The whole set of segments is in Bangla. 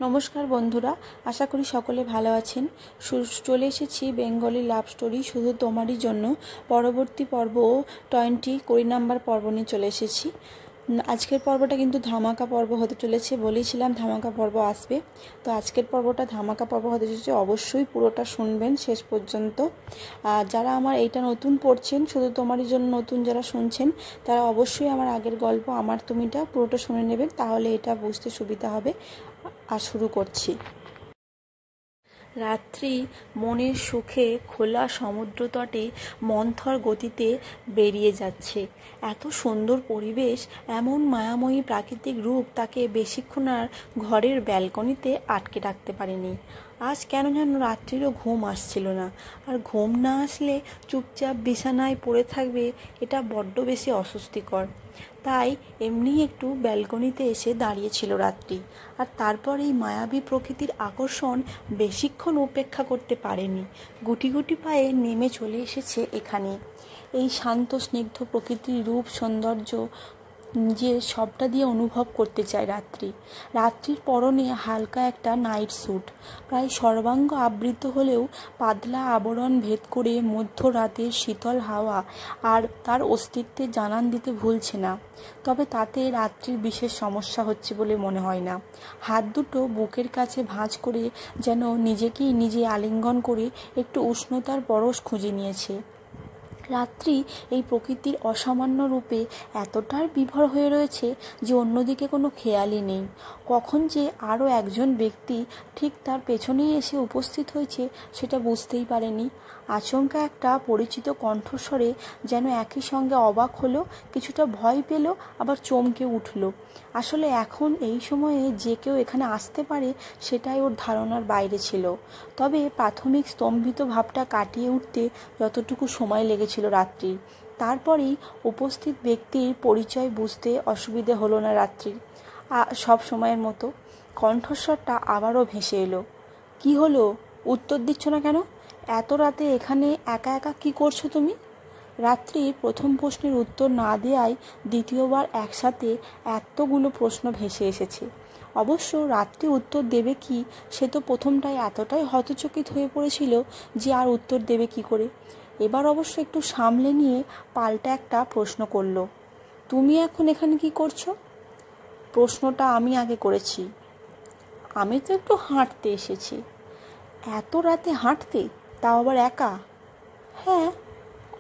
নমস্কার বন্ধুরা, আশা করি সকলে ভালো আছেন। চলে এসেছি বেঙ্গলি লাভ স্টোরি শুধু তোমারই জন্য পরবর্তী পর্ব 20 নাম্বার পর্ব নিয়ে চলে এসেছি। আজকের পর্বটা কিন্তু ধামাকা পর্ব হতে চলেছে, বলেছিলাম ধামাকা পর্ব আসবে। তো আজকের পর্বটা ধামাকা পর্ব হতে চলেছে, অবশ্যই পুরোটা শুনবেন শেষ পর্যন্ত। যারা আমার এইটা নতুন পড়ছেন, শুধু তোমারই জন্য নতুন যারা শুনছেন, তারা অবশ্যই আমার আগের গল্প আমার তুমিটা পুরোটা শুনে নেবেন, তাহলে এটা বুঝতে সুবিধা হবে। আর শুরু করছি। রাত্রি মনের সুখে খোলা সমুদ্রতটে মন্থর গতিতে বেরিয়ে যাচ্ছে। এত সুন্দর পরিবেশ, এমন মায়াময়ী প্রাকৃতিক রূপ তাকে বেশিক্ষণ আর ঘরের ব্যালকনিতে আটকে রাখতে পারেনি। আজ কেন যেন রাত্রিরও ঘুম আসছিল না, আর ঘুম না আসলে চুপচাপ বিছানায় পড়ে থাকবে, এটা বড্ড বেশি অস্বস্তিকর। তাই এমনি একটু ব্যালকনিতে এসে দাঁড়িয়েছিল রাত্রি, আর তারপর এই মায়াবী প্রকৃতির আকর্ষণ বেশিক্ষণ উপেক্ষা করতে পারেনি। গুটি গুটি পায়ে নেমে চলে এসেছে এখানে। এই শান্ত স্নিগ্ধ প্রকৃতির রূপ সৌন্দর্য যে সবটা দিয়ে অনুভব করতে চায় রাত্রির পরনে হালকা একটা নাইট স্যুট, প্রায় সর্বাঙ্গ আবৃত হলেও পাতলা আবরণ ভেদ করে মধ্যরাতের শীতল হাওয়া আর তার অস্তিত্বের জানান দিতে ভুলছে না। তবে তাতে রাত্রির বিশেষ সমস্যা হচ্ছে বলে মনে হয় না। হাত দুটো বুকের কাছে ভাঁজ করে যেন নিজেকেই নিজে আলিঙ্গন করে একটু উষ্ণতার পরশ খুঁজে নিয়েছে। রাত্রি এই প্রকৃতির অসামান্য রূপে এতটাই বিভোর হয়ে রয়েছে যে অন্যদিকে কোনো খেয়ালই নেই। কখন যে আরও একজন ব্যক্তি ঠিক তার পেছনেই এসে উপস্থিত হয়েছে সেটা বুঝতেই পারেনি। আচমকা একটা পরিচিত কণ্ঠস্বরে যেন একই সঙ্গে অবাক হলো, কিছুটা ভয় পেল, আবার চমকে উঠল। আসলে এখন এই সময়ে যে কেউ এখানে আসতে পারে সেটাই ওর ধারণার বাইরে ছিল। তবে প্রাথমিক স্তম্ভিত ভাবটা কাটিয়ে উঠতে যতটুকু সময় লেগেছিল রাত্রির, তারপরেই উপস্থিত ব্যক্তির পরিচয় বুঝতে অসুবিধে হলো না রাত্রির। সব সময়ের মতো কণ্ঠস্বরটা আবারও ভেসে এলো। কি হলো, উত্তর দিচ্ছ না কেন? এত রাতে এখানে একা একা কি করছো তুমি? রাত্রির প্রথম প্রশ্নের উত্তর না দেওয়ায় দ্বিতীয়বার একসাথে এতগুলো প্রশ্ন ভেসে এসেছে। অবশ্য রাত্রি উত্তর দেবে কি, সে তো প্রথমটায় এতটাই হতচকিত হয়ে পড়েছিল যে আর উত্তর দেবে কি করে। এবার অবশ্য একটু সামলে নিয়ে পাল্টা একটা প্রশ্ন করল। তুমি এখন এখানে কি করছো? প্রশ্নটা আমি আগে করেছি। আমি তো একটু হাঁটতে এসেছি। এত রাতে হাঁটতে, তাও আবার একা? হ্যাঁ,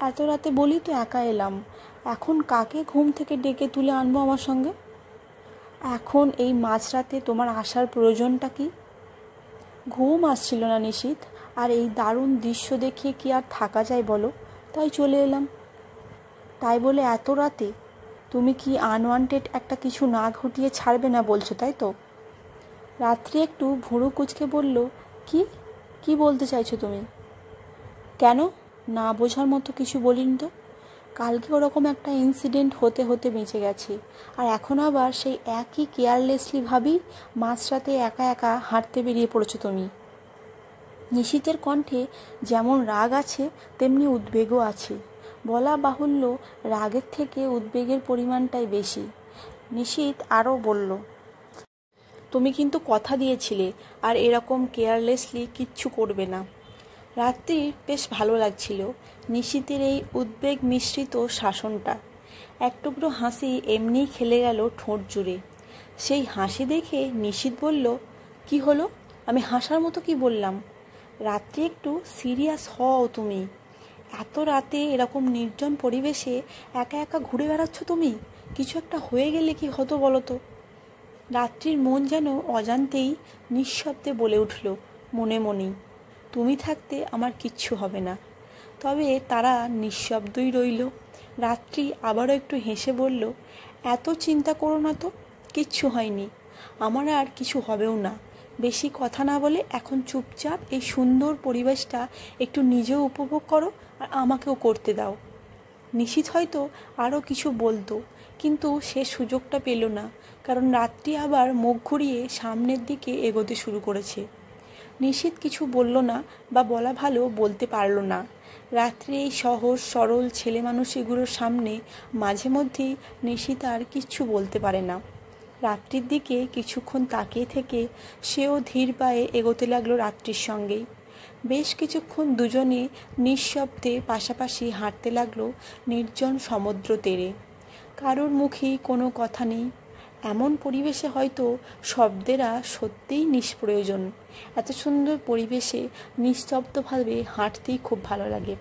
এত রাতে বলি তো একা এলাম। এখন কাকে ঘুম থেকে ডেকে তুলে আনবো আমার সঙ্গে? এখন এই মাঝরাতে তোমার আসার প্রয়োজনটা কি? ঘুম আসছিল না নিশীথ, আর এই দারুণ দৃশ্য দেখে কি আর থাকা যায় বলো, তাই চলে এলাম। তাই বলে এত রাতে? তুমি কি আনওয়ান্টেড একটা কিছু না ঘটিয়ে ছাড়বে না বলছো, তাই তো? রাত্রি একটু ভুরু কুঁচকে বলল, কি কি বলতে চাইছো তুমি? কেন, না বোঝার মতো কিছু বলিনি তো। কালকে ওরকম একটা ইনসিডেন্ট হতে হতে বেঁচে গেছে, আর এখন আবার সেই একই কেয়ারলেসলি ভাবি মাঝরাতে একা একা হাঁটতে বেরিয়ে পড়েছো তুমি। নিশীথের কণ্ঠে যেমন রাগ আছে তেমনি উদ্বেগও আছে। বলা বাহুল্য, রাগের থেকে উদ্বেগের পরিমাণটাই বেশি। নিশীথ আরও বলল, তুমি কিন্তু কথা দিয়েছিলে আর এরকম কেয়ারলেসলি কিচ্ছু করবে না। রাত্রির বেশ ভালো লাগছিল নিশীথের এই উদ্বেগ মিশ্রিত শাসনটা। এক টুকরো হাসি এমনিই খেলে গেল ঠোঁট জুড়ে। সেই হাসি দেখে নিশীথ বলল, কি হলো, আমি হাসার মতো কি বললাম? রাত্রি একটু সিরিয়াস হও তুমি। এত রাতে এরকম নির্জন পরিবেশে একা একা ঘুরে বেড়াচ্ছ তুমি, কিছু একটা হয়ে গেলে কি হতো বলো তো? রাত্রির মন যেন অজান্তেই নিঃশব্দে বলে উঠল মনে মনেই, তুমি থাকতে আমার কিচ্ছু হবে না। তবে তারা নিঃশব্দই রইল। রাত্রি আবারও একটু হেসে বলল, এত চিন্তা করো না তো, কিচ্ছু হয়নি, আমার আর কিছু হবেও না। বেশি কথা না বলে এখন চুপচাপ এই সুন্দর পরিবেশটা একটু নিজেও উপভোগ করো, আর আমাকেও করতে দাও। নিশীথ হয়তো আরও কিছু বলতো, কিন্তু সে সুযোগটা পেল না, কারণ রাত্রি আবার মুখ ঘুরিয়ে সামনের দিকে এগোতে শুরু করেছে। নিশীথ কিছু বলল না, বা বলা ভালো বলতে পারল না। রাত্রি এই সহজ সরল ছেলে মানুষগুলোর সামনে মাঝে মধ্যেই নিশীথ আর কিচ্ছু বলতে পারে না। রাত্রির দিকে কিছুক্ষণ তাকিয়ে থেকে সেও ধীর পায়ে এগোতে লাগলো রাত্রির সঙ্গেই। বেশ কিছুক্ষণ দুজনে নিঃশব্দে পাশাপাশি হাঁটতে লাগলো নির্জন সমুদ্র তীরে। কারোর মুখেই কোনো কথা নেই। এমন পরিবেশে হয়তো শব্দেরা সত্যিই নিষ্প্রয়োজন। এত সুন্দর পরিবেশে নিস্তব্ধভাবে হাঁটতেই খুব ভালো লাগে।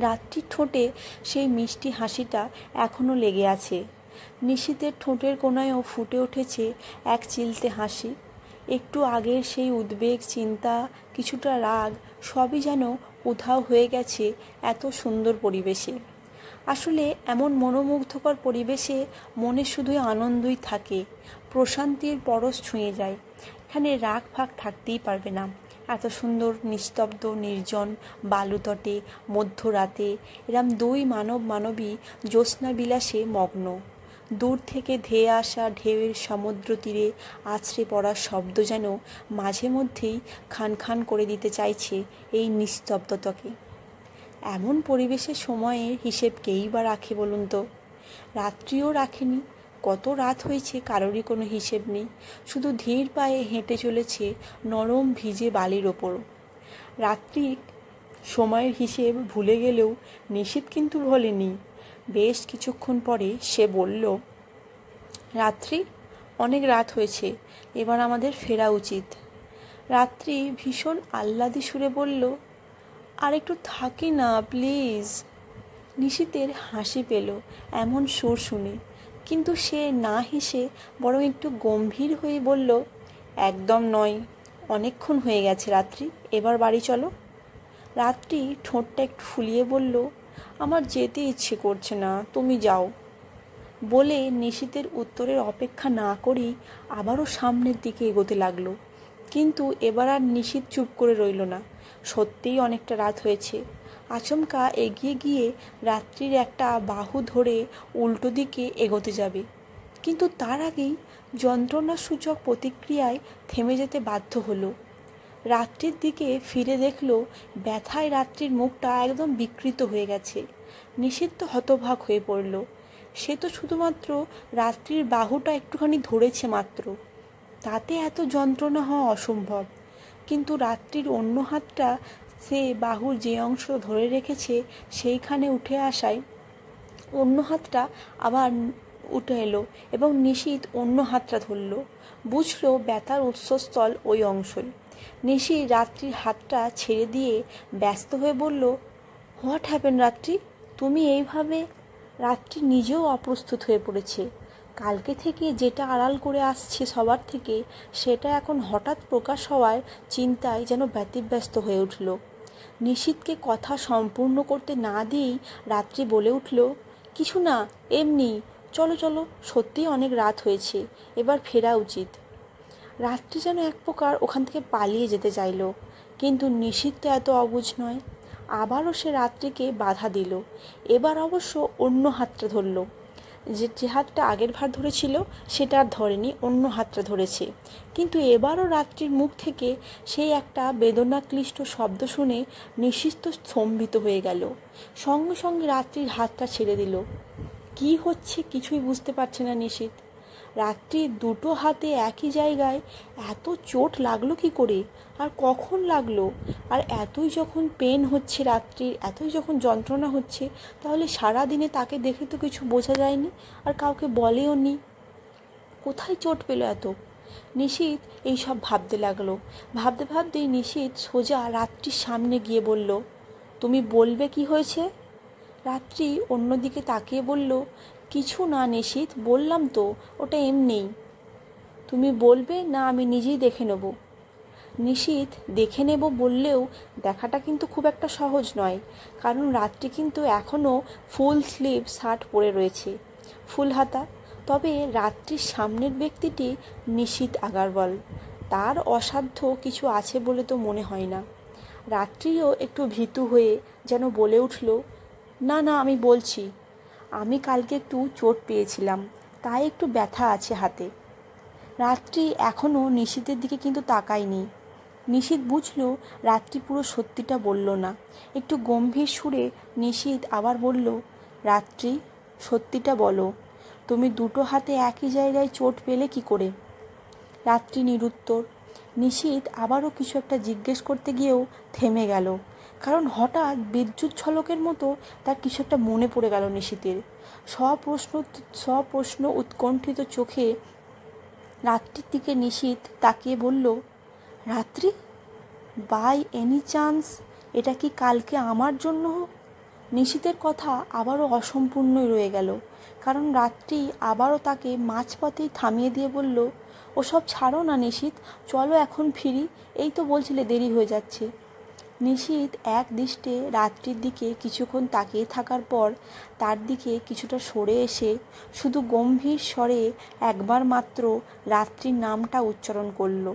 রাত্রির ঠোঁটে সেই মিষ্টি হাসিটা এখনও লেগে আছে। নিশীথের ঠোঁটের কোণায়ও ফুটে উঠেছে এক চিলতে হাসি। একটু আগের সেই উদ্বেগ, চিন্তা, কিছুটা রাগ সবই যেন উধাও হয়ে গেছে এত সুন্দর পরিবেশে। আসলে এমন মনোমুগ্ধকর পরিবেশে মনে শুধুই আনন্দই থাকে, প্রশান্তির পরশ ছুঁয়ে যায়। এখানে রাগ ফাগ থাকতেই পারবে না। এত সুন্দর নিস্তব্ধ নির্জন বালুতটে মধ্যরাতে এরম দুই মানব মানবী জ্যোৎস্না বিলাসে মগ্ন। দূর থেকে ধেয়ে আসা ঢেউয়ের সমুদ্র তীরে আছড়ে পড়ার শব্দ যেন মাঝে মধ্যেই খান খান করে দিতে চাইছে এই নিস্তব্ধতাকে। এমন পরিবেশে সময়ের হিসেব কেই বা রাখে বলুন তো? রাত্রিও রাখেনি। কত রাত হয়েছে কারোরই কোনো হিসেব নেই। শুধু ধীর পায়ে হেঁটে চলেছে নরম ভিজে বালির ওপর। রাত্রি সময়ের হিসেব ভুলে গেলেও নিশীথ কিন্তু ভোলেনি। বেশ কিছুক্ষণ পরে সে বলল, রাত্রি, অনেক রাত হয়েছে, এবার আমাদের ফেরা উচিত। রাত্রি ভীষণ আহ্লাদী সুরে বলল, আর একটু থাকি না প্লিজ। নিশীথের হাসি পেল এমন সুর শুনে, কিন্তু সে না হেসে বরং একটু গম্ভীর হয়ে বলল, একদম নয়, অনেকক্ষণ হয়ে গেছে রাত্রি, এবার বাড়ি চলো। রাত্রি ঠোঁটটা একটু ফুলিয়ে বলল, আমার যেতে ইচ্ছে করছে না, তুমি যাও। বলে নিশীথের উত্তরের অপেক্ষা না করেই আবারও সামনের দিকে এগোতে লাগলো। কিন্তু এবার আর নিশীথ চুপ করে রইল না। সত্যিই অনেকটা রাত হয়েছে। আচমকা এগিয়ে গিয়ে রাত্রির একটা বাহু ধরে উল্টো দিকে এগোতে যাবে, কিন্তু তার আগেই যন্ত্রণাসূচক প্রতিক্রিয়ায় থেমে যেতে বাধ্য হলো। রাত্রির দিকে ফিরে দেখলো ব্যথায় রাত্রির মুখটা একদম বিকৃত হয়ে গেছে। নিশীথ তো হতবাক হয়ে পড়ল। সে তো শুধুমাত্র রাত্রির বাহুটা একটুখানি ধরেছে মাত্র, তাতে এত যন্ত্রণা হওয়া অসম্ভব। কিন্তু রাত্রির অন্য হাতটা সে বাহুর যে অংশ ধরে রেখেছে সেইখানে উঠে আসায় অন্য হাতটা আবার উঠে এলো এবং নিশীথ অন্য হাতটা ধরল। বুঝলো ব্যথার উৎসস্থল ওই অংশই। নিশীথ রাত্রির হাতটা ছেড়ে দিয়ে ব্যস্ত হয়ে বলল, হোয়াট হ্যাপেন রাত্রি, তুমি এইভাবে? রাত্রি নিজেও অপ্রস্তুত হয়ে পড়েছে। কালকে থেকে যেটা আড়াল করে আসছে সবার থেকে, সেটা এখন হঠাৎ প্রকাশ হওয়ায় চিন্তায় যেন ব্যতিব্যস্ত হয়ে উঠল। নিশীথকে কথা সম্পূর্ণ করতে না দিয়েই রাত্রি বলে উঠল, কিছু না, এমনি, চলো চলো, সত্যিই অনেক রাত হয়েছে, এবার ফেরা উচিত। রাত্রি যেন এক প্রকার ওখান থেকে পালিয়ে যেতে চাইল, কিন্তু নিশীথ তো এত অবুঝ নয়। আবারও সে রাত্রিকে বাধা দিল। এবার অবশ্য অন্য হাতটা ধরল। যে হাতটা আগের বার ধরেছিল সেটা আর ধরেনি, অন্য হাতটা ধরেছে। কিন্তু এবারও রাত্রির মুখ থেকে সেই একটা বেদনাক্লিষ্ট শব্দ শুনে নিশীথ তো স্তম্ভিত হয়ে গেল। সঙ্গে সঙ্গে রাত্রির হাতটা ছেড়ে দিল। কি হচ্ছে কিছুই বুঝতে পারছে না নিশীথ। রাত্রির দুটো হাতে একই জায়গায় এত চোট লাগলো কি করে, আর কখন লাগলো? আর এতই যখন পেন হচ্ছে রাত্রির, এতই যখন যন্ত্রণা হচ্ছে, তাহলে সারা দিনে তাকে দেখে তো কিছু বোঝা যায়নি, আর কাউকে বলেও নি। কোথায় চোট পেল এত? নিশীথ এইসব ভাবতে লাগলো। ভাবতে ভাবতেই নিশীথ সোজা রাত্রির সামনে গিয়ে বলল, তুমি বলবে কি হয়েছে? রাত্রি অন্যদিকে তাকিয়ে বলল, কিছু না নিশীথ, বললাম তো, ওটা এমনিই। তুমি বলবে না আমি নিজেই দেখে নেব? নিশীথ দেখে নেব বললেও দেখাটা কিন্তু খুব একটা সহজ নয়, কারণ রাত্রি কিন্তু এখনও ফুল স্লিভ শার্ট পরে রয়েছে, ফুল হাতা। তবে রাত্রির সামনের ব্যক্তিটি নিশীথ আগারওয়াল, তার অসাধ্য কিছু আছে বলে তো মনে হয় না। রাত্রিও একটু ভীতু হয়ে যেন বলে উঠল, না না, আমি বলছি, আমি কালকে একটু চোট পেয়েছিলাম, তাই একটু ব্যথা আছে হাতে। রাত্রি এখনও নিশীথের দিকে কিন্তু তাকায়নি। নিশীথ বুঝল রাত্রি পুরো সত্যিটা বলল না। একটু গম্ভীর সুরে নিশীথ আবার বলল, রাত্রি, সত্যিটা বলো, তুমি দুটো হাতে একই জায়গায় চোট পেলে কি করে? রাত্রি নিরুত্তর। নিশীথ আবারও কিছু একটা জিজ্ঞেস করতে গিয়েও থেমে গেল, কারণ হঠাৎ বিদ্যুৎ ঝলকের মতো তার কিছু একটা মনে পড়ে গেল নিশীথের। সপ্রশ্ন উৎকণ্ঠিত চোখে রাত্রির দিকে নিশীথ তাকিয়ে বলল, রাত্রি, বাই এনি চান্স এটা কি কালকে আমার জন্য? নিশীথের কথা আবারও অসম্পূর্ণই রয়ে গেল, কারণ রাত্রি আবারও তাকে মাঝপথেই থামিয়ে দিয়ে বলল, ওসব ছাড়ো না নিশীথ, চলো এখন ফিরি, এই তো বলছিলে দেরি হয়ে যাচ্ছে। নিশীথ এক দৃষ্টে রাত্রির দিকে কিছুক্ষণ তাকিয়ে থাকার পর তার দিকে কিছুটা সরে এসে শুধু গম্ভীর স্বরে একবার মাত্র রাত্রির নামটা উচ্চারণ করল।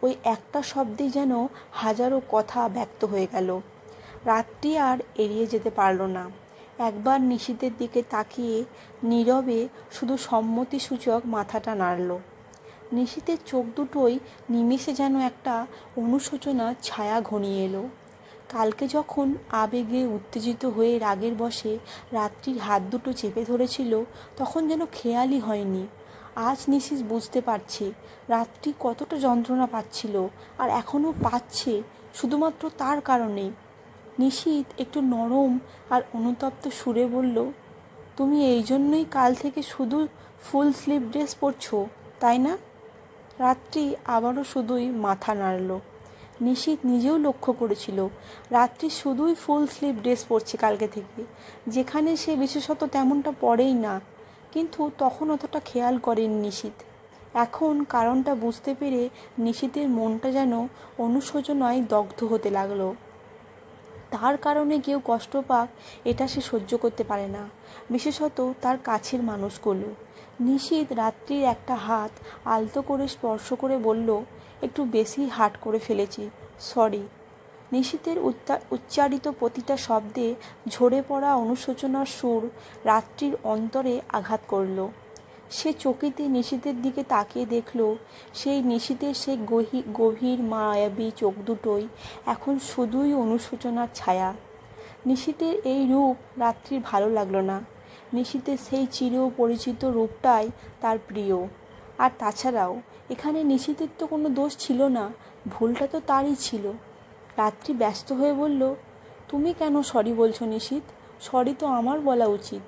ওই একটা শব্দেই যেন হাজারো কথা ব্যক্ত হয়ে গেল। রাত্রি আর এড়িয়ে যেতে পারল না। একবার নিশীথের দিকে তাকিয়ে নীরবে শুধু সম্মতিসূচক মাথাটা নাড়ল। নিশীথের চোখ দুটোই নিমেষে যেন একটা অনুশোচনার ছায়া ঘনিয়ে এলো। কালকে যখন আবেগে উত্তেজিত হয়ে রাগের বশে রাত্রির হাত দুটো চেপে ধরেছিল, তখন যেন খেয়ালই হয়নি। আজ নিশীথ বুঝতে পারছে রাত্রি কতটা যন্ত্রণা পাচ্ছিল, আর এখনও পাচ্ছে, শুধুমাত্র তার কারণেই। নিশীথ একটু নরম আর অনুতপ্ত সুরে বলল, তুমি এই জন্যই কাল থেকে শুধু ফুল স্লিভ ড্রেস পরছো, তাই না? রাত্রি আবারও শুধুই মাথা নাড়ল। নিশীথ নিজেও লক্ষ্য করেছিল রাত্রি শুধুই ফুল স্লিভ ড্রেস পরছে কালকে থেকে, যেখানে সে বিশেষত তেমনটা পরেই না, কিন্তু তখন অতটা খেয়াল করেনি নিশীথ। এখন কারণটা বুঝতে পেরে নিশীথের মনটা যেন অনুশোচনায় দগ্ধ হতে লাগলো। তার কারণে কেউ কষ্ট পাক এটা সে সহ্য করতে পারে না, বিশেষত তার কাছের মানুষগুলো। নিশীথ রাত্রির একটা হাত আলতো করে স্পর্শ করে বলল, একটু বেশি হার্ট করে ফেলেছি, সরি। নিশীথের উচ্চারিত প্রতিটা শব্দে ঝরে পড়া অনুশোচনার সুর রাত্রির অন্তরে আঘাত করল। সে চকিতে নিশীথের দিকে তাকিয়ে দেখল, সেই নিশীথের সেই গভীর মায়াবী চোখ দুটোই এখন শুধুই অনুশোচনার ছায়া। নিশীথের এই রূপ রাত্রির ভালো লাগলো না। নিশীথের সেই চির পরিচিত রূপটাই তার প্রিয়। আর তাছাড়াও এখানে নিশীথের তো কোনো দোষ ছিল না, ভুলটা তো তারই ছিল। রাত্রি ব্যস্ত হয়ে বলল, তুমি কেন সরি বলছো নিশীথ? সরি তো আমার বলা উচিত।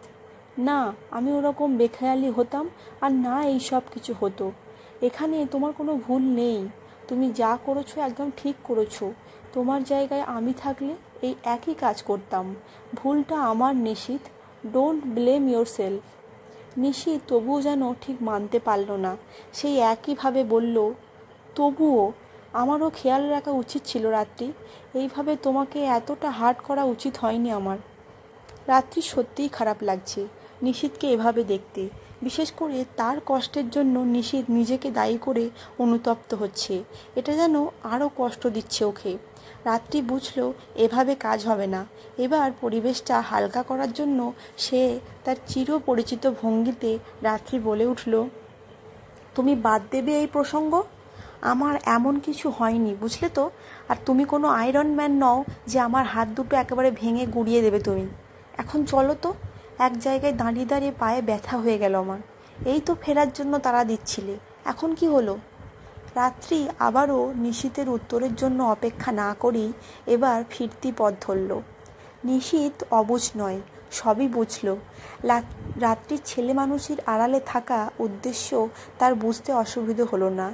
না, আমি ওরকম বেখেয়ালি হতাম, আর না এই সব কিছু হতো। এখানে তোমার কোনো ভুল নেই, তুমি যা করেছো একদম ঠিক করেছো। তোমার জায়গায় আমি থাকলে এই একই কাজ করতাম। ভুলটা আমার নিশীথ, ডোন্ট ব্লেম ইয়োর সেলফ। নিশীথ তবুও যেন ঠিক মানতে পারল না। সেই একইভাবে বলল, তবুও আমারও খেয়াল রাখা উচিত ছিল রাত্রি, এইভাবে তোমাকে এতটা হার্ট করা উচিত হয়নি আমার। রাত্রি সত্যিই খারাপ লাগছে নিশীথকে এভাবে দেখতে, বিশেষ করে তার কষ্টের জন্য নিশীথ নিজেকে দায়ী করে অনুতপ্ত হচ্ছে। এটা যেন আরও কষ্ট দিচ্ছে ওকে। রাত্রি বুঝল এভাবে কাজ হবে না। এবার পরিবেশটা হালকা করার জন্য সে তার চিরপরিচিত ভঙ্গিতে রাত্রি বলে উঠল, তুমি বাদ দেবে এই প্রসঙ্গ? আমার এমন কিছু হয়নি, বুঝলে তো? আর তুমি কোনো আয়রন ম্যান নও যে আমার হাত দুটো একেবারে ভেঙে গুঁড়িয়ে দেবে তুমি। এখন চলো তো। এক জায়গায় দাঁড়িয়ে দাঁড়িয়ে পায়ে ব্যথা হয়ে গেল আমার। এই তো ফেরার জন্য তাড়া দিচ্ছিলে, এখন কি হলো? রাত্রি আবারও নিশীথের উত্তরের জন্য অপেক্ষা না করেই এবার ফিরতি পথ ধরল। নিশীথ অবুঝ নয়, সবই বুঝল। রাত্রির ছেলে মানুষের আড়ালে থাকা উদ্দেশ্য তার বুঝতে অসুবিধে হলো না।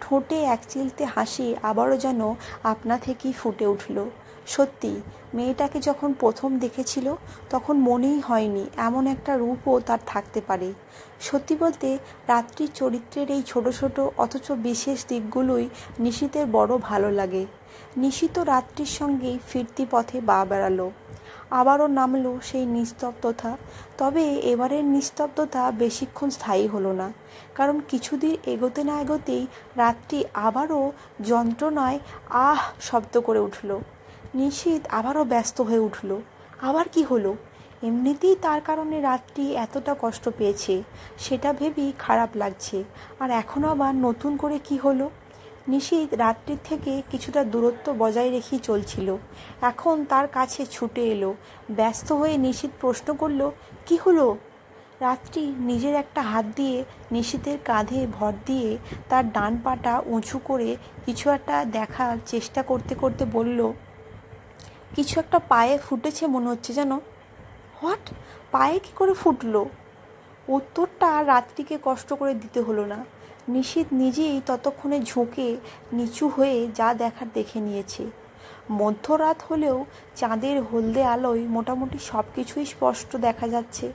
ঠোঁটে এক চিলতে হাসি আবারও যেন আপনা থেকেই ফুটে উঠল। সত্যি, মেয়েটাকে যখন প্রথম দেখেছিল তখন মনেই হয়নি এমন একটা রূপও তার থাকতে পারে। সত্যি বলতে রাত্রির চরিত্রের এই ছোট ছোট অথচ বিশেষ দিকগুলোই নিশীথের বড় ভালো লাগে। নিশীথ রাত্রির সঙ্গেই ফিরতি পথে পা বাড়ালো। আবারও নামলো সেই নিস্তব্ধতা। তবে এবারের নিস্তব্ধতা বেশিক্ষণ স্থায়ী হলো না, কারণ কিছুদিন এগোতে না এগোতেই রাত্রি আবারও যন্ত্রণায় আহ শব্দ করে উঠল। নিশীথ আবারও ব্যস্ত হয়ে উঠল। আবার কি হলো? এমনিতেই তার কারণে রাত্রি এতটা কষ্ট পেয়েছে, সেটা ভেবেই খারাপ লাগছে। আর এখন আবার নতুন করে কি হলো? নিশীথ রাত্রির থেকে কিছুটা দূরত্ব বজায় রেখেই চলছিল। এখন তার কাছে ছুটে এলো। ব্যস্ত হয়ে নিশীথ প্রশ্ন করল, কি হলো? রাত্রি নিজের একটা হাত দিয়ে নিশীথের কাঁধে ভর দিয়ে তার ডান পাটা উঁচু করে কিছু একটা দেখার চেষ্টা করতে করতে বলল, কিছু একটা পায়ে ফুটেছে মনে হচ্ছে যেন। হোয়াট? পায়ে কী করে ফুটলো? উত্তরটা রাত্রিকে কষ্ট করে দিতে হলো না। নিশীথ নিজেই ততক্ষণে ঝুঁকে নিচু হয়ে যা দেখার দেখে নিয়েছে। মধ্যরাত হলেও চাঁদের হলদে আলোয় মোটামুটি সব কিছুই স্পষ্ট দেখা যাচ্ছে।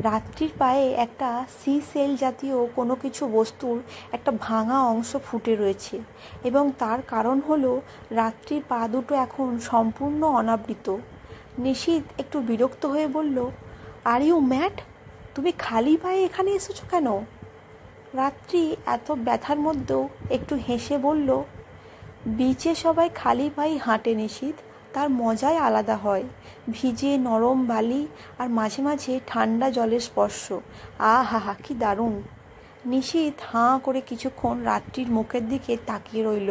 রাত্রির পায়ে একটা সি সেল জাতীয় কোনো কিছু বস্তুর একটা ভাঙা অংশ ফুটে রয়েছে, এবং তার কারণ হলো রাত্রির পা দুটো এখন সম্পূর্ণ অনাবৃত। নিশীথ একটু বিরক্ত হয়ে বলল, আর ইউ ম্যাড? তুমি খালি পায়ে এখানে এসেছো কেন? রাত্রি এত ব্যথার মধ্যেও একটু হেসে বলল, বিচে সবাই খালি পায়ে হাঁটে নিশীথ, তার মজাই আলাদা হয়। ভিজে নরম বালি আর মাঝে মাঝে ঠান্ডা জলের স্পর্শ, আহা হা, কি দারুণ। নিশীথ হাঁ করে কিছুক্ষণ রাত্রির মুখের দিকে তাকিয়ে রইল।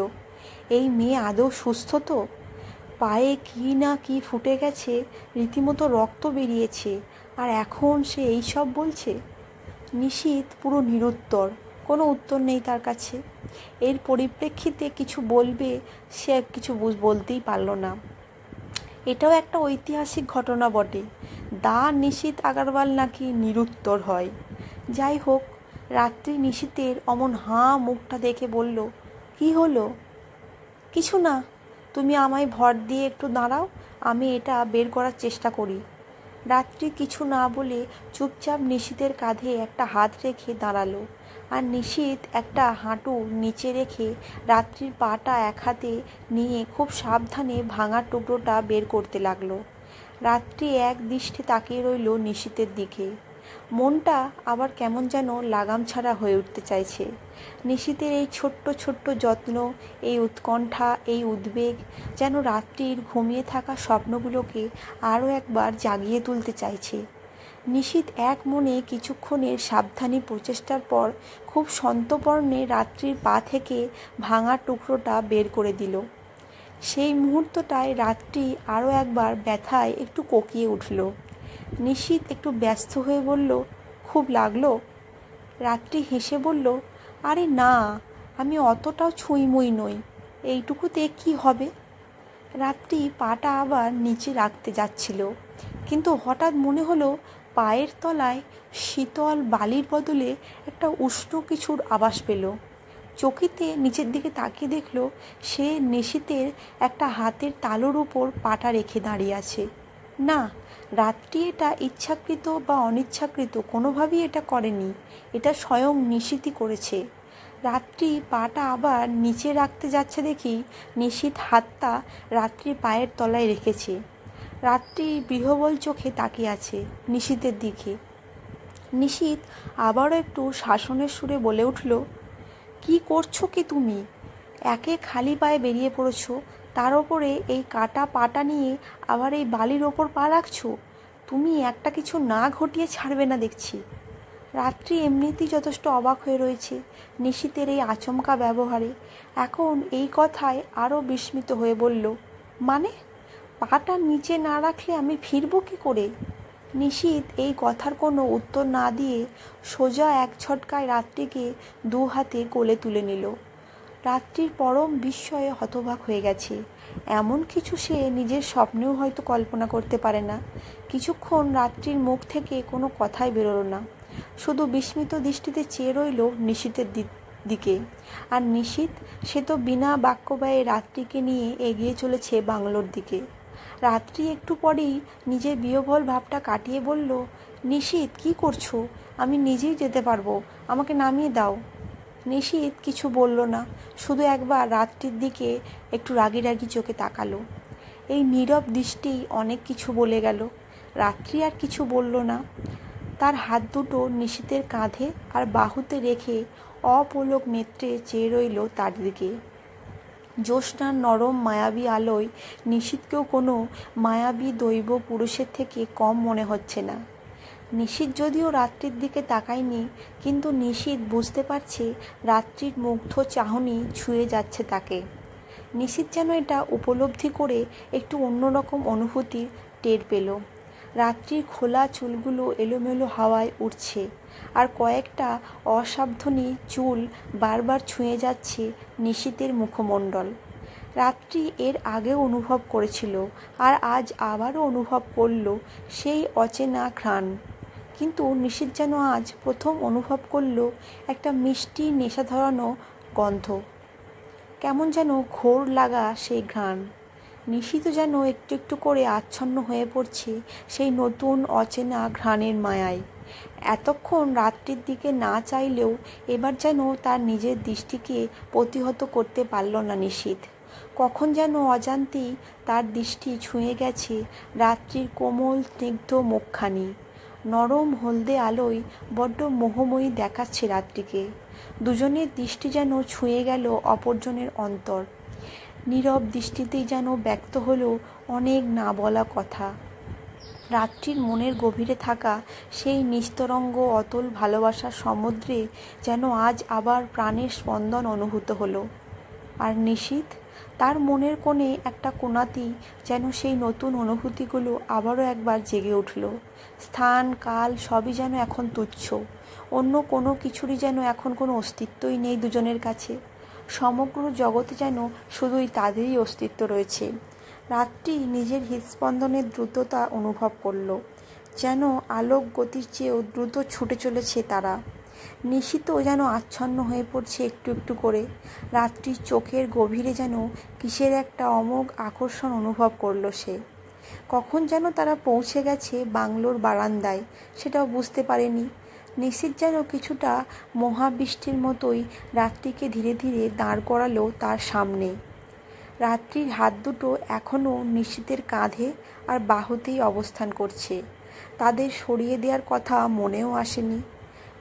এই মেয়ে আদৌ সুস্থ তো? পায়ে কি না কি ফুটে গেছে, রীতিমতো রক্ত বেরিয়েছে, আর এখন সে এই সব বলছে? নিশীথ পুরো নিরুত্তর, কোনো উত্তর নেই তার কাছে। এর পরিপ্রেক্ষিতে কিছু বলবে সে কিছু বলতেই পারল না। এটাও একটা ঐতিহাসিক ঘটনা বটে, দা নিশীথ আগরওয়াল নাকি নিরুত্তর হয়। যাই হোক, রাত্রি নিশীথের অমন হাঁ মুখটা দেখে বলল, কি হলো? কিছু না, তুমি আমায় ভর দিয়ে একটু দাঁড়াও, আমি এটা বের করার চেষ্টা করি। রাত্রি কিছু না বলে চুপচাপ নিশীথের কাঁধে একটা হাত রেখে দাঁড়ালো, আর নিশীথ একটা হাঁটু নিচে রেখে রাত্রির পাটা এক হাতে নিয়ে খুব সাবধানে ভাঙা টুকরোটা বের করতে লাগলো। রাত্রি এক দৃষ্টে তাকিয়ে রইল নিশীথের দিকে। মনটা আবার কেমন যেন লাগাম ছাড়া হয়ে উঠতে চাইছে। নিশীথের এই ছোট্ট ছোট্ট যত্ন, এই উৎকণ্ঠা, এই উদ্বেগ যেন রাত্রির ঘুমিয়ে থাকা স্বপ্নগুলোকে আরও একবার জাগিয়ে তুলতে চাইছে। নিশীথ এক মনে কিছুক্ষণের সাবধানী প্রচেষ্টার পর খুব সন্তর্পণে রাত্রির পা থেকে ভাঙা টুকরোটা বের করে দিল। সেই মুহূর্তটায় রাত্রি আরও একবার ব্যথায় একটু কোকিয়ে উঠল। নিশীথ একটু ব্যস্ত হয়ে বলল, খুব লাগলো? রাত্রি হেসে বলল, আরে না, আমি অতটাও ছুঁইমুই নই, এইটুকুতে কি হবে। রাত্রি পাটা আবার নিচে রাখতে যাচ্ছিল, কিন্তু হঠাৎ মনে হলো পায়ের তলায় শীতল বালির বদলে একটা উষ্ণ কিছুর আভাস পেল। চকিতে নিচের দিকে তাকিয়ে দেখল সে নিশীথের একটা হাতের তালুর উপর পাটা রেখে দাঁড়িয়ে আছে। না, রাত্রি এটা ইচ্ছাকৃত বা অনিচ্ছাকৃত কোনোভাবেই এটা করেনি, এটা স্বয়ং নিশীথই করেছে। রাত্রি পাটা আবার নিচে রাখতে যাচ্ছে দেখি নিশীথ হাতটা রাত্রি পায়ের তলায় রেখেছে। রাত্রি বিহ্বল চোখে তাকিয়ে আছে নিশীথের দিকে। নিশীথ আবারও একটু শাসনের সুরে বলে উঠল, কি করছো কি তুমি? একে খালি পায়ে বেরিয়ে পড়েছো, তার ওপরে এই কাটা পাটা নিয়ে আবার এই বালির ওপর পা রাখছো। তুমি একটা কিছু না ঘটিয়ে ছাড়বে না দেখছি। রাত্রি এমনিতেই যথেষ্ট অবাক হয়ে রয়েছে নিশীথের এই আচমকা ব্যবহারে। এখন এই কথায় আরও বিস্মিত হয়ে বলল, মানে পাটা নিচে না রাখলে আমি ফিরবো কী করে? নিশীথ এই কথার কোনো উত্তর না দিয়ে সোজা এক ঝটকায় রাত্রিকে দু হাতে কোলে তুলে নিল। রাত্রির পরম বিস্ময়ে হতবাক হয়ে গেছে। এমন কিছু সে নিজের স্বপ্নেও হয়তো কল্পনা করতে পারে না। কিছুক্ষণ রাত্রির মুখ থেকে কোনো কথাই বেরোলো না, শুধু বিস্মিত দৃষ্টিতে চেয়ে রইল নিশীথের দিকে। আর নিশীথ, সে তো বিনা বাক্য ব্যয়ে রাত্রিকে নিয়ে এগিয়ে চলেছে বাংলোর দিকে। রাত্রি একটু পরেই নিজের বিহ্বল ভাবটা কাটিয়ে বলল, নিশীথ, কি করছো? আমি নিজেই যেতে পারবো, আমাকে নামিয়ে দাও। নিশীথ কিছু বলল না, শুধু একবার রাত্রির দিকে একটু রাগি রাগি চোখে তাকালো। এই নীরব দৃষ্টি অনেক কিছু বলে গেল। রাত্রি আর কিছু বলল না। তার হাত দুটো নিশীথের কাঁধে আর বাহুতে রেখে অপলক নেত্রে চেয়ে রইল তার দিকে। জ্যোৎস্নার নরম মায়াবী আলোয় নিশীথকেও কোনো মায়াবী দৈব পুরুষের থেকে কম মনে হচ্ছে না। নিশীথ যদিও রাত্রির দিকে তাকায়নি, কিন্তু নিশীথ বুঝতে পারছে রাত্রির মুগ্ধ চাহনি ছুঁয়ে যাচ্ছে তাকে। নিশীথ যেন এটা উপলব্ধি করে একটু অন্যরকম অনুভূতি টের পেল। রাত্রির খোলা চুলগুলো এলোমেলো হাওয়ায় উড়ছে, আর কয়েকটা অসাবধানী চুল বারবার ছুঁয়ে যাচ্ছে নিশীথের মুখমণ্ডল। রাত্রি এর আগেও অনুভব করেছিল, আর আজ আবারও অনুভব করল সেই অচেনা ঘ্রাণ। কিন্তু নিশীথ যেন আজ প্রথম অনুভব করল একটা মিষ্টি নেশা ধরানো গন্ধ। কেমন যেন ঘোর লাগা সেই ঘ্রাণ। নিশীথও যেন একটু একটু করে আচ্ছন্ন হয়ে পড়ছে সেই নতুন অচেনা ঘ্রাণের মায়ায়। এতক্ষণ রাত্রির দিকে না চাইলেও এবার যেন তার নিজের দৃষ্টিকে প্রতিহত করতে পারল না নিশীথ। কখন যেন অজান্তেই তার দৃষ্টি ছুঁয়ে গেছে রাত্রির কোমল স্নিগ্ধ মুখখানি। নরম হলদে আলোয় বড্ড মোহময়ী দেখাচ্ছে রাত্রিকে। দুজনের দৃষ্টি যেন ছুঁয়ে গেল অপরজনের অন্তর। নীরব দৃষ্টিতেই যেন ব্যক্ত হলো অনেক না বলা কথা। রাত্রির মনের গভীরে থাকা সেই নিস্তরঙ্গ অতল ভালোবাসার সমুদ্রে যেন আজ আবার প্রাণের স্পন্দন অনুভূত হলো। আর নিশীথ, তার মনের কোণে একটা কোণাতেই যেন সেই নতুন অনুভূতিগুলো আবারও একবার জেগে উঠল। স্থান কাল সবই যেন এখন তুচ্ছ। অন্য কোনো কিছুরই যেন এখন কোনো অস্তিত্বই নেই দুজনের কাছে। সমগ্র জগতে যেন শুধুই তাদেরই অস্তিত্ব রয়েছে। রাত্রি নিজের হৃদস্পন্দনের দ্রুততা অনুভব করল, যেন আলোক গতির চেয়েও দ্রুত ছুটে চলেছে তারা। নিশীথও যেন আচ্ছন্ন হয়ে পড়ছে একটু একটু করে। রাত্রির চোখের গভীরে যেন কিসের একটা অমোঘ আকর্ষণ অনুভব করল সে। কখন যেন তারা পৌঁছে গেছে বাংলোর বারান্দায়, সেটাও বুঝতে পারেনি। নিশীথ যেন কিছুটা মহাবৃষ্টির মতোই রাত্রিকে ধীরে ধীরে দাঁড় করালো তার সামনে। রাত্রির হাত দুটো এখনও নিশীথের কাঁধে আর বাহুতেই অবস্থান করছে। তাদের সরিয়ে দেওয়ার কথা মনেও আসেনি।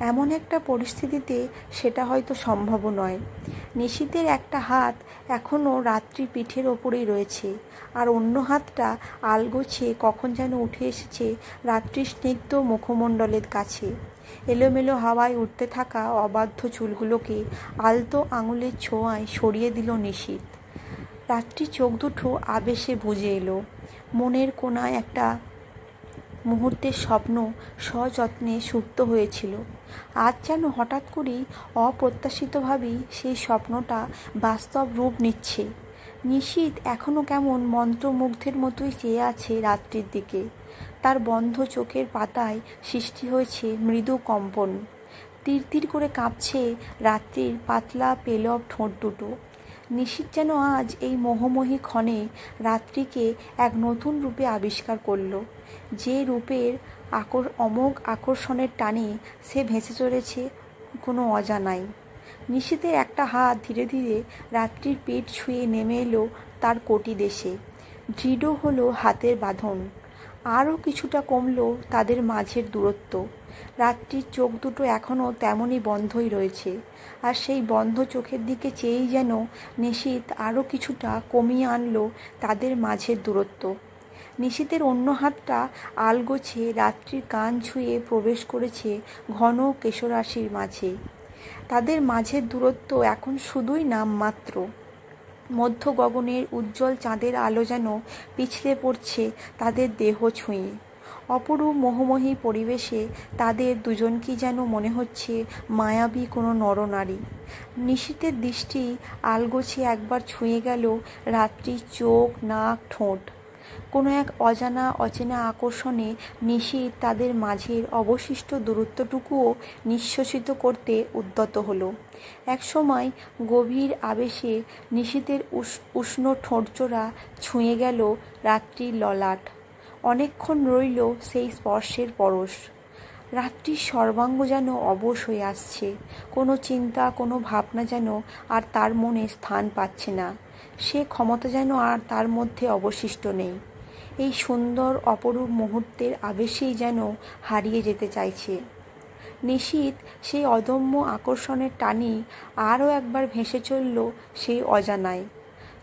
এমন একটা পরিস্থিতিতে সেটা হয়তো সম্ভব নয়। নিশীথের একটা হাত এখনও রাত্রির পিঠের ওপরেই রয়েছে, আর অন্য হাতটা আলগোছে কখন যেন উঠে এসেছে রাত্রির স্নিগ্ধ মুখমণ্ডলের কাছে। এলোমেলো হাওয়ায় উঠতে থাকা অবাধ্য চুলগুলোকে আলতো আঙুলের ছোঁয়ায় সরিয়ে দিল নিশীথ। রাত্রির চোখ দুটো আবেশে বুজে এলো। মনের কোণায় একটা মুহূর্তের স্বপ্ন সযত্নে সুপ্ত হয়েছিল। আজ যেন হঠাৎ করেই অপ্রত্যাশিতভাবেই সেই স্বপ্নটা বাস্তব রূপ নিচ্ছে। নিশীথ এখনও কেমন মন্ত্রমুগ্ধের মতোই চেয়ে আছে রাত্রির দিকে। তার বন্ধ চোখের পাতায় সৃষ্টি হয়েছে মৃদু কম্পন। তীর তীর করে কাঁপছে রাত্রির পাতলা পেলব ঠোঁট দুটো। নিশীথ যেন আজ এই মোহময়ী ক্ষণে রাত্রিকে এক নতুন রূপে আবিষ্কার করল, যে রূপের অমোঘ আকর্ষণের টানে সে ভেসে চলেছে কোনো অজানায়। নিশীথের একটা হাত ধীরে ধীরে রাত্রির পেট ছুঁয়ে নেমে এলো তার কটি দেশে। দৃঢ় হলো হাতের বাঁধন। আরও কিছুটা কমল তাদের মাঝের দূরত্ব। রাত্রির চোখ দুটো এখনও তেমনই বন্ধই রয়েছে, আর সেই বন্ধ চোখের দিকে চেয়েই যেন নিশীথ আরও কিছুটা কমিয়ে আনলো তাদের মাঝের দূরত্ব। নিশীথের অন্য হাতটা আলগোছে রাত্রির কান ছুঁয়ে প্রবেশ করেছে ঘন কেশরাশির মাঝে। তাদের মাঝের দূরত্ব এখন শুধুই নামমাত্র। মধ্য গগনের উজ্জ্বল চাঁদের আলো যেন পিছলে পড়ছে তাদের দেহ ছুঁয়ে। অপরূপ মোহময়ী পরিবেশে তাদের দুজনকেই যেন মনে হচ্ছে মায়াবী কোনো নরনারী। নিশীথের দৃষ্টি আলগোছে একবার ছুঁয়ে গেল রাত্রির চোখ, নাক, ঠোঁট। কোনো এক অজানা অচেনা আকর্ষণে নিশীথ তাদের মাঝের অবশিষ্ট দূরত্বটুকুও নিঃশেষিত করতে উদ্যত হলো। একসময় গভীর আবেশে নিশীথের উষ্ণ ঠোঁটজোড়া ছুঁয়ে গেল রাত্রির ললাট। অনেকক্ষণ রইল সেই স্পর্শের পরশ। রাত্রির সর্বাঙ্গ যেন অবশ হয়ে আসছে। কোনো চিন্তা, কোনো ভাবনা যেন আর তার মনে স্থান পাচ্ছে না। সে ক্ষমতা যেন আর তার মধ্যে অবশিষ্ট নেই। এই সুন্দর অপরূপ মুহূর্তের আবেশেই যেন হারিয়ে যেতে চাইছে। নিশীথ সেই অদম্য আকর্ষণের টানে আরও একবার ভেসে চলল সেই অজানায়।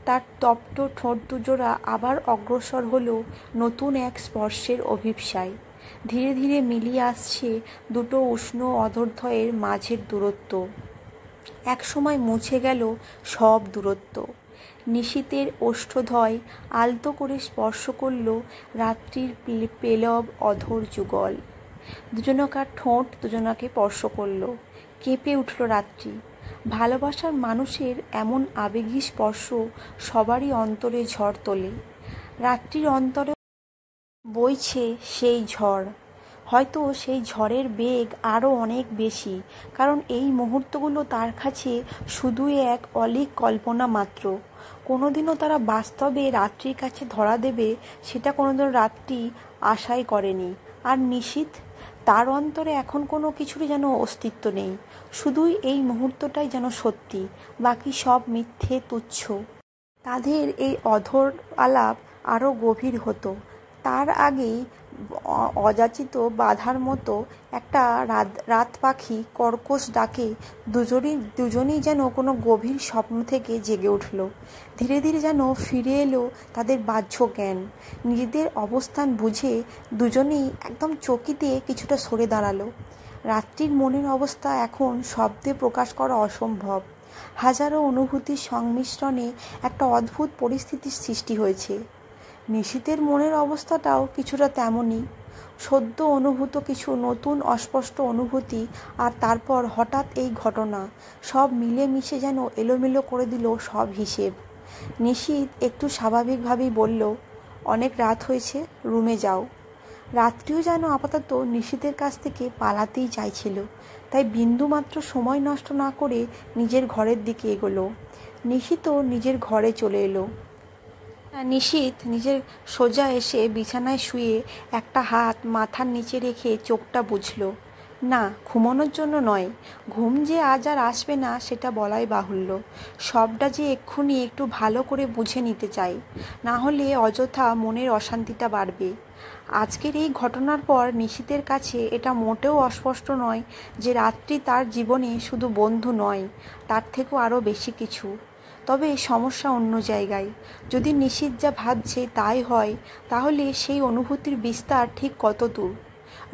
তার তপ্ত ঠোঁট দুজোড়া আবার অগ্রসর হলো নতুন এক স্পর্শের অভিপ্সায়। ধীরে ধীরে মিলিয়ে আসছে দুটো উষ্ণ অধরদ্বয়ের মাঝের দূরত্ব। একসময় মুছে গেল সব দূরত্ব। নিশীথের ওষ্ঠদ্বয় আলতো করে স্পর্শ করল রাত্রির পেলব অধর যুগল। দুজনকার ঠোঁট দুজনাকে স্পর্শ করল। কেঁপে উঠল রাত্রি। ভালোবাসার মানুষের এমন আবেগী স্পর্শ সবারই অন্তরে ঝড় তোলে। রাত্রির অন্তরে বইছে সেই ঝড়। হয়তো সেই ঝড়ের বেগ আরও অনেক বেশি, কারণ এই মুহূর্তগুলো তার কাছে শুধুই এক অলীক কল্পনা মাত্র। কোনোদিনও তারা বাস্তবে রাত্রির কাছে ধরা দেবে সেটা কোনোদিনও রাত্রি আশাই করেনি। আর নিশীথ, তার অন্তরে এখন কোনো কিছুরই যেন অস্তিত্ব নেই। শুধুই এই মুহূর্তটাই যেন সত্যি, বাকি সব মিথ্যে, তুচ্ছ। তাদের এই অধর আলাপ আরও গভীর হতো। তার আগেই অযাচিত বাধার মতো একটা রাত পাখি কর্কশ ডাকে দুজনেই যেন কোনো গভীর স্বপ্ন থেকে জেগে উঠল। ধীরে ধীরে যেন ফিরে এলো তাদের বাহ্য জ্ঞান। নিজেদের অবস্থান বুঝে দুজনেই একদম চকিতে কিছুটা সরে দাঁড়ালো। রাত্রির মনের অবস্থা এখন শব্দে প্রকাশ করা অসম্ভব। হাজারো অনুভূতির সংমিশ্রণে একটা অদ্ভুত পরিস্থিতির সৃষ্টি হয়েছে। নিশীথের মনের অবস্থাটাও কিছুটা তেমনই। সদ্য অনুভূত কিছু নতুন অস্পষ্ট অনুভূতি, আর তারপর হঠাৎ এই ঘটনা, সব মিলে মিশে যেন এলোমেলো করে দিল সব হিসেব। নিশীথ একটু স্বাভাবিকভাবেই বলল, অনেক রাত হয়েছে, রুমে যাও। রাত্রিও যেন আপাতত নিশীথের কাছ থেকে পালাতেই চাইছিল, তাই বিন্দুমাত্র সময় নষ্ট না করে নিজের ঘরের দিকে এগোলো। নিশীথও নিজের ঘরে চলে এলো। নিশীথ নিজের সোজা এসে বিছানায় শুয়ে একটা হাত মাথার নিচে রেখে চোখটা বুঝল। না, ঘুমানোর জন্য নয়। ঘুম যে আজ আর আসবে না সেটা বলাই বাহুল্য। সবটা যে এক্ষুনি একটু ভালো করে বুঝে নিতে চাই, না হলে অযথা মনের অশান্তিটা বাড়বে। আজকের এই ঘটনার পর নিশীথের কাছে এটা মোটেও অস্পষ্ট নয় যে রাত্রি তার জীবনে শুধু বন্ধু নয়, তার থেকেও আরও বেশি কিছু। তবে সমস্যা অন্য জায়গায়। যদি নিশীথ যা ভাবছে তাই হয়, তাহলে সেই অনুভূতির বিস্তার ঠিক কত দূর?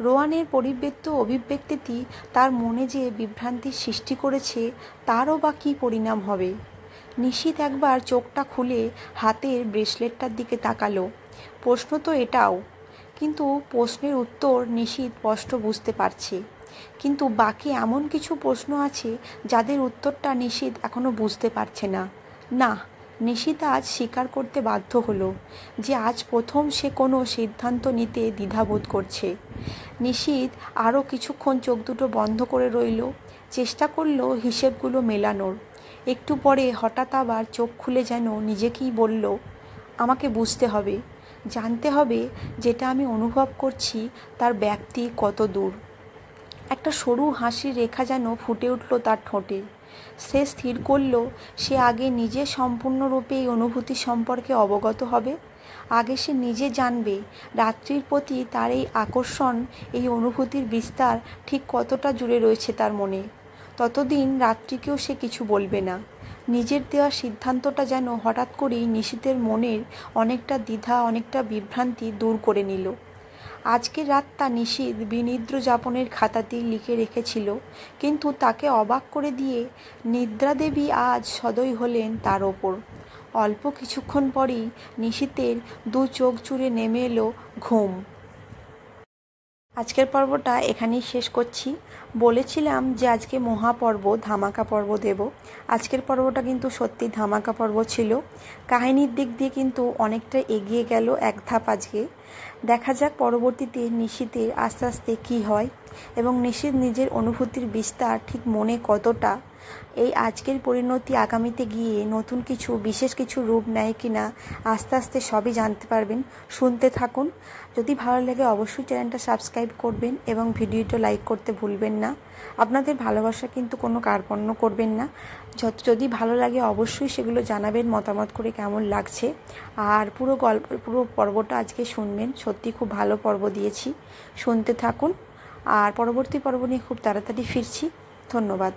রোয়ানের পরিব্যক্ত অভিব্যক্তিটি তার মনে যে বিভ্রান্তির সৃষ্টি করেছে, তারও বা কী পরিণাম হবে? নিশীথ একবার চোখটা খুলে হাতের ব্রেসলেটটার দিকে তাকালো। প্রশ্ন তো এটাও, কিন্তু প্রশ্নের উত্তর নিশীথ স্পষ্ট বুঝতে পারছে। কিন্তু বাকি এমন কিছু প্রশ্ন আছে যাদের উত্তরটা নিশীথ এখনও বুঝতে পারছে না। না, নিশীথ আজ স্বীকার করতে বাধ্য হলো যে আজ প্রথম সে কোনো সিদ্ধান্ত নিতে দ্বিধাবোধ করছে। নিশীথ আরও কিছুক্ষণ চোখ দুটো বন্ধ করে রইল, চেষ্টা করলো হিসেবগুলো মেলানোর। একটু পরে হঠাৎ আবার চোখ খুলে যেন নিজেকেই বলল, আমাকে বুঝতে হবে, জানতে হবে যেটা আমি অনুভব করছি তার ব্যাপ্তি কত দূর। একটা সরু হাসির রেখা যেন ফুটে উঠল তার ঠোঁটে। সে স্থির করল সে আগে নিজে সম্পূর্ণরূপে এই অনুভূতি সম্পর্কে অবগত হবে। আগে সে নিজে জানবে রাত্রির প্রতি তার এই আকর্ষণ, এই অনুভূতির বিস্তার ঠিক কতটা জুড়ে রয়েছে তার মনে। ততদিন রাত্রিকেও সে কিছু বলবে না। নিজের দেওয়া সিদ্ধান্তটা যেন হঠাৎ করেই নিশীথের মনের অনেকটা দ্বিধা, অনেকটা বিভ্রান্তি দূর করে নিল। আজকের রাতটা নিশীথ বিনিদ্র যাপনের খাতাতেই লিখে রেখেছিল, কিন্তু তাকে অবাক করে দিয়ে নিদ্রাদেবী আজ সদয় হলেন তার ওপর। অল্প কিছুক্ষণ পরেই নিশীথের দু চোখ জুড়ে নেমে এলো ঘুম। আজকের পর্বটা এখানেই শেষ করছি। বলেছিলাম যে আজকে মহাপর্ব, ধামাকা পর্ব দেব। আজকের পর্বটা কিন্তু সত্যি ধামাকা পর্ব ছিল। কাহিনীর দিক দিয়ে কিন্তু অনেকটা এগিয়ে গেল এক ধাপ আজকে। দেখা যাক পরবর্তীতে নিশীথের আস্তে আস্তে কী হয় এবং নিশীথ নিজের অনুভূতির বিস্তার ঠিক মনে কতটা। এই আজকের পরিণতি আগামীতে গিয়ে নতুন কিছু, বিশেষ কিছু রূপ নেয় কিনা আস্তে আস্তে সবই জানতে পারবেন। শুনতে থাকুন। যদি ভালো লাগে অবশ্যই চ্যানেলটা সাবস্ক্রাইব করবেন এবং ভিডিওটা লাইক করতে ভুলবেন না। আপনাদের ভালোবাসা কিন্তু কোনো কার্পণ্য করবেন না। যদি ভালো লাগে অবশ্যই সেগুলো জানাবেন মতামত করে কেমন লাগছে। আর পুরো পর্বটা আজকে শুনবেন। সত্যি খুব ভালো পর্ব দিয়েছি, শুনতে থাকুন। আর পরবর্তী পর্ব নিয়ে খুব তাড়াতাড়ি ফিরছি। ধন্যবাদ।